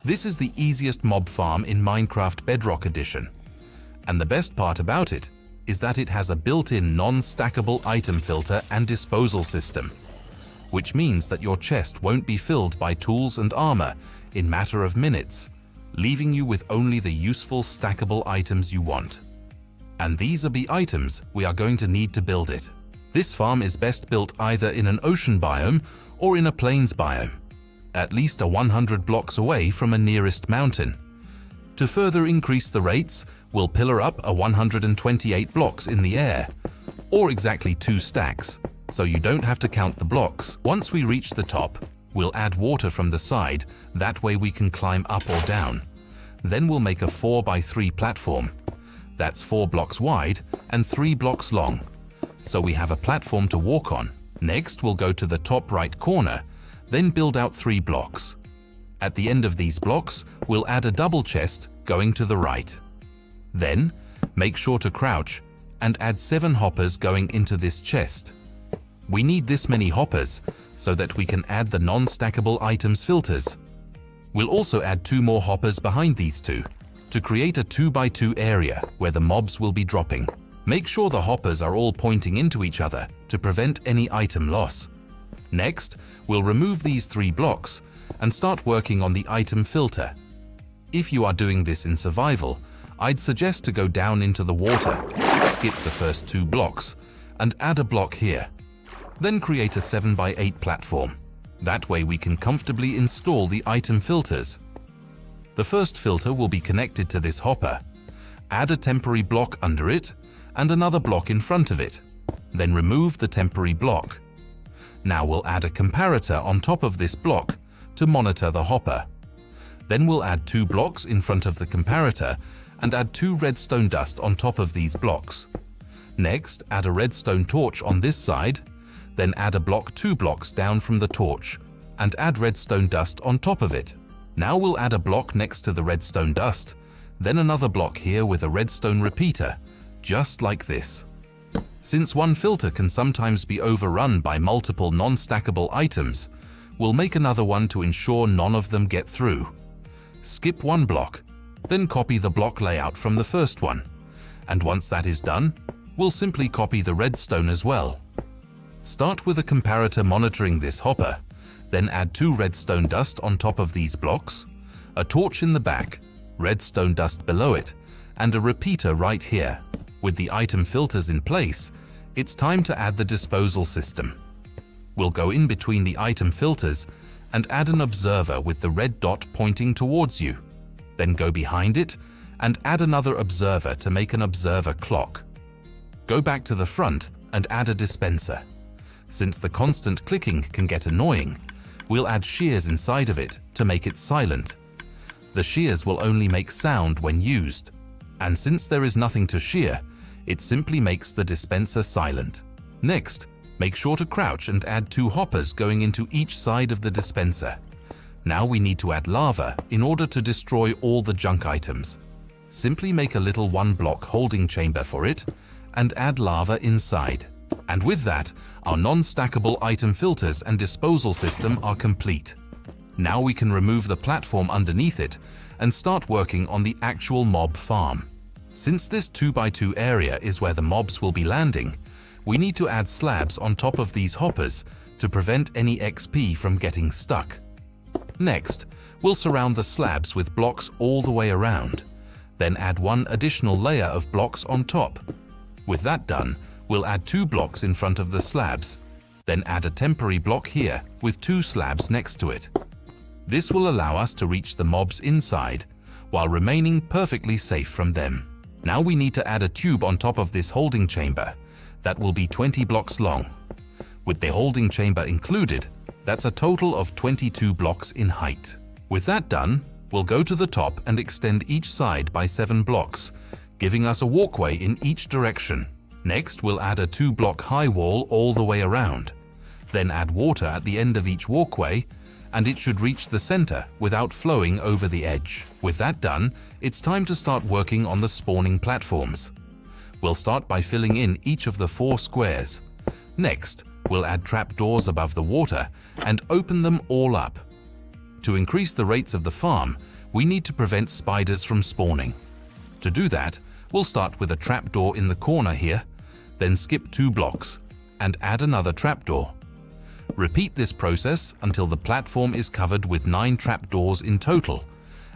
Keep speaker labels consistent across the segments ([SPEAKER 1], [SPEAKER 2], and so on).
[SPEAKER 1] This is the easiest mob farm in Minecraft Bedrock Edition. And the best part about it is that it has a built-in non-stackable item filter and disposal system, which means that your chest won't be filled by tools and armor in matter of minutes, leaving you with only the useful stackable items you want. And these are the items we are going to need to build it. This farm is best built either in an ocean biome or in a plains biome, at least 100 blocks away from a nearest mountain. To further increase the rates, we'll pillar up 128 blocks in the air, or exactly 2 stacks, so you don't have to count the blocks. Once we reach the top, we'll add water from the side, that way we can climb up or down. Then we'll make a 4x3 platform. That's 4 blocks wide and 3 blocks long, so we have a platform to walk on. Next, we'll go to the top right corner, then build out 3 blocks. At the end of these blocks, we'll add a double chest going to the right. Then, make sure to crouch and add 7 hoppers going into this chest. We need this many hoppers so that we can add the non-stackable items filters. We'll also add 2 more hoppers behind these 2 to create a 2x2 area where the mobs will be dropping. Make sure the hoppers are all pointing into each other to prevent any item loss. Next, we'll remove these 3 blocks and start working on the item filter. If you are doing this in survival, I'd suggest to go down into the water, skip the first 2 blocks, and add a block here. Then create a 7x8 platform. That way we can comfortably install the item filters. The first filter will be connected to this hopper. Add a temporary block under it and another block in front of it. Then remove the temporary block. Now we'll add a comparator on top of this block to monitor the hopper. Then we'll add 2 blocks in front of the comparator and add 2 redstone dust on top of these blocks. Next, add a redstone torch on this side, then add a block 2 blocks down from the torch and add redstone dust on top of it. Now we'll add a block next to the redstone dust, then another block here with a redstone repeater, just like this. Since one filter can sometimes be overrun by multiple non-stackable items, we'll make another one to ensure none of them get through. Skip 1 block, then copy the block layout from the first one. And once that is done, we'll simply copy the redstone as well. Start with a comparator monitoring this hopper, then add 2 redstone dust on top of these blocks, a torch in the back, redstone dust below it, and a repeater right here. With the item filters in place, it's time to add the disposal system. We'll go in between the item filters and add an observer with the red dot pointing towards you. Then go behind it and add another observer to make an observer clock. Go back to the front and add a dispenser. Since the constant clicking can get annoying, we'll add shears inside of it to make it silent. The shears will only make sound when used, and since there is nothing to shear, it simply makes the dispenser silent. Next, make sure to crouch and add 2 hoppers going into each side of the dispenser. Now we need to add lava in order to destroy all the junk items. Simply make a little 1-block holding chamber for it and add lava inside. And with that, our non-stackable item filters and disposal system are complete. Now we can remove the platform underneath it and start working on the actual mob farm. Since this 2x2 area is where the mobs will be landing, we need to add slabs on top of these hoppers to prevent any XP from getting stuck. Next, we'll surround the slabs with blocks all the way around, then add 1 additional layer of blocks on top. With that done, we'll add 2 blocks in front of the slabs, then add a temporary block here with 2 slabs next to it. This will allow us to reach the mobs inside while remaining perfectly safe from them. Now we need to add a tube on top of this holding chamber that will be 20 blocks long. With the holding chamber included, that's a total of 22 blocks in height. With that done, we'll go to the top and extend each side by 7 blocks, giving us a walkway in each direction. Next, we'll add a 2-block high wall all the way around. Then add water at the end of each walkway, and it should reach the center without flowing over the edge. With that done, it's time to start working on the spawning platforms. We'll start by filling in each of the 4 squares. Next, we'll add trapdoors above the water and open them all up. To increase the rates of the farm, we need to prevent spiders from spawning. To do that, we'll start with a trapdoor in the corner here, then skip 2 blocks and add another trapdoor. Repeat this process until the platform is covered with 9 trapdoors in total,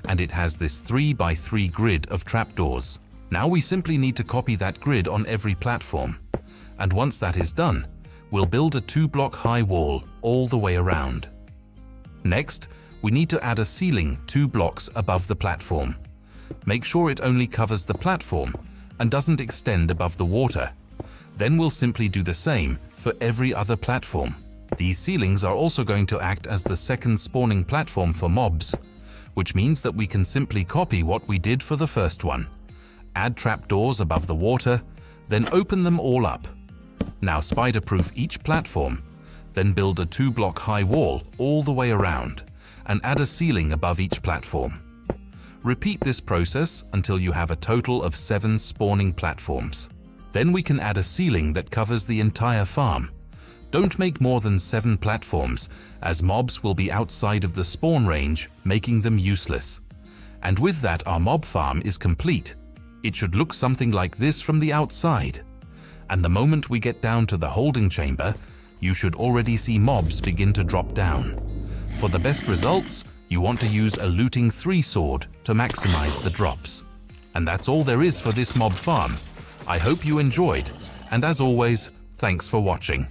[SPEAKER 1] and it has this 3 by 3 grid of trapdoors. Now we simply need to copy that grid on every platform, and once that is done, we'll build a 2-block high wall all the way around. Next, we need to add a ceiling 2 blocks above the platform. Make sure it only covers the platform and doesn't extend above the water. Then we'll simply do the same for every other platform. These ceilings are also going to act as the second spawning platform for mobs, which means that we can simply copy what we did for the first one. Add trapdoors above the water, then open them all up. Now spider-proof each platform, then build a 2-block high wall all the way around and add a ceiling above each platform. Repeat this process until you have a total of 7 spawning platforms. Then we can add a ceiling that covers the entire farm. Don't make more than 7 platforms, as mobs will be outside of the spawn range, making them useless. And with that, our mob farm is complete. It should look something like this from the outside. And the moment we get down to the holding chamber, you should already see mobs begin to drop down. For the best results, you want to use a looting 3 sword to maximize the drops. And that's all there is for this mob farm. I hope you enjoyed, and as always, thanks for watching.